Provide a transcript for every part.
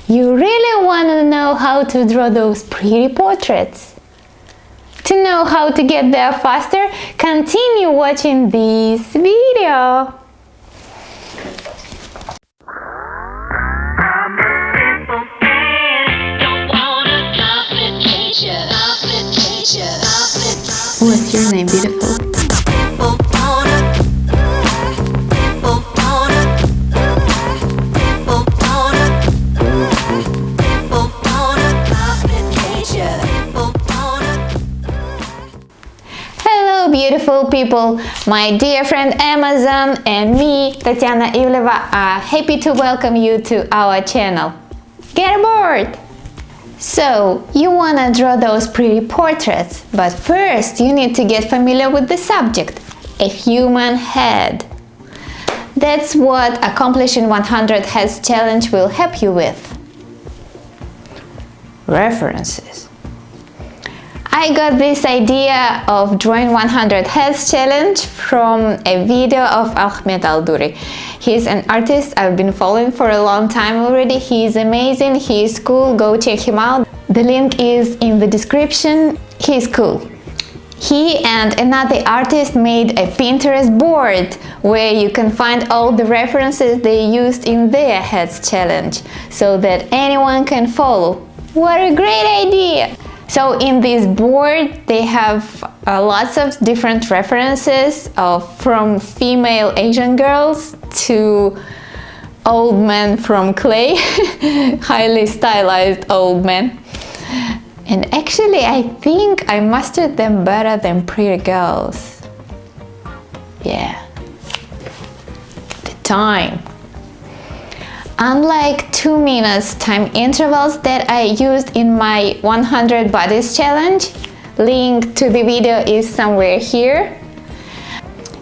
You really want to know how to draw those pretty portraits? To know how to get there faster, continue watching this video. What's your name, beautiful? Hello, beautiful people. My dear friend Amazon and me, Tatiana Ivleva, are happy to welcome you to our channel. Get aboard! So, you wanna draw those pretty portraits, but first you need to get familiar with the subject, a human head. That's what Accomplishing 100 Heads Challenge will help you with. References. I got this idea of drawing 100 heads challenge from a video of Ahmed Aldoori. He's an artist I've been following for a long time already. He's amazing, he's cool, go check him out. The link is in the description. He's cool. He and another artist made a Pinterest board where you can find all the references they used in their heads challenge so that anyone can follow. What a great idea! So in this board they have lots of different references from female Asian girls to old men from clay, highly stylized old men. And actually I think I mastered them better than pretty girls. Yeah. The time. Unlike 2 minutes time intervals that I used in my 100 bodies challenge, link to the video is somewhere here.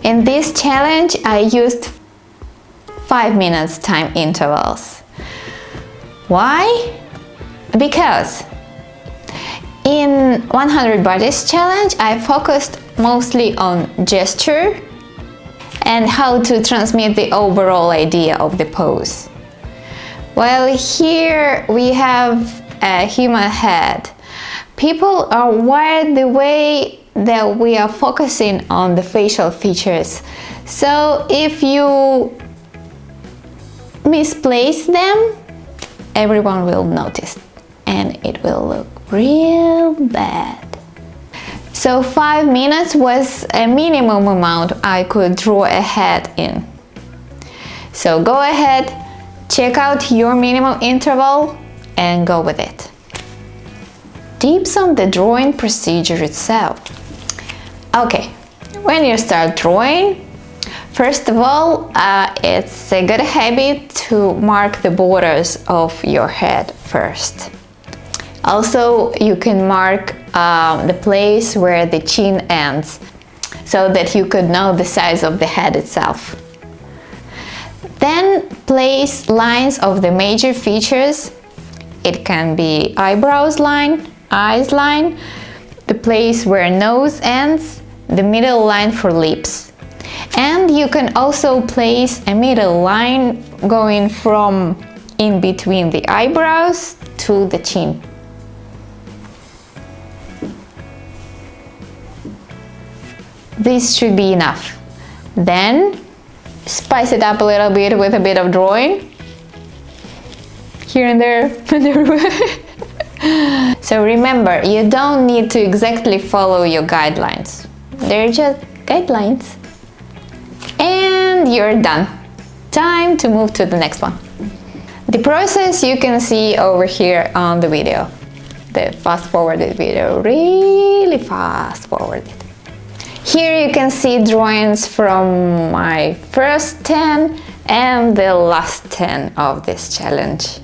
In this challenge I used 5 minutes time intervals. Why? Because in 100 bodies challenge I focused mostly on gesture and how to transmit the overall idea of the pose. Well, here we have a human head. People are wired the way that we are focusing on the facial features. So if you misplace them, everyone will notice and it will look real bad. So 5 minutes was a minimum amount I could draw a head in. So go ahead, check out your minimum interval and go with it. Tips on the drawing procedure itself. Okay, when you start drawing, first of all, it's a good habit to mark the borders of your head first. Also, you can mark the place where the chin ends so that you could know the size of the head itself. Then place lines of the major features. It can be eyebrows line, eyes line, the place where nose ends, the middle line for lips. And you can also place a middle line going from in between the eyebrows to the chin. This should be enough. Then spice it up a little bit with a bit of drawing here and there and everywhere. So remember, you don't need to exactly follow your guidelines. They're just guidelines. And you're done. Time to move to the next one. The process you can see over here on the video. The fast forwarded video, really fast forwarded. Here you can see drawings from my first 10 and the last 10 of this challenge.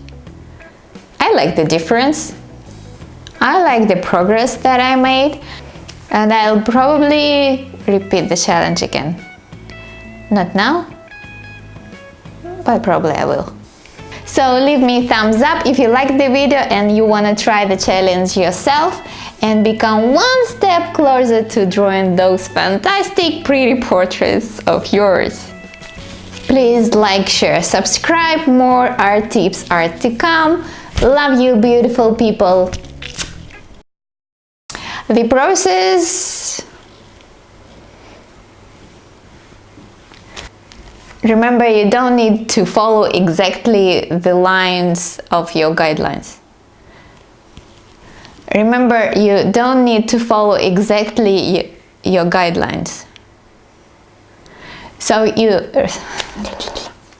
I like the difference. I like the progress that I made, and I'll probably repeat the challenge again. Not now, but probably I will. So leave me a thumbs up if you liked the video and you want to try the challenge yourself and become one step closer to drawing those fantastic pretty portraits of yours. Please like, share, subscribe, more art tips are to come. Love you, beautiful people. The process. Remember, you don't need to follow exactly the lines of your guidelines. Remember, you don't need to follow exactly your guidelines. So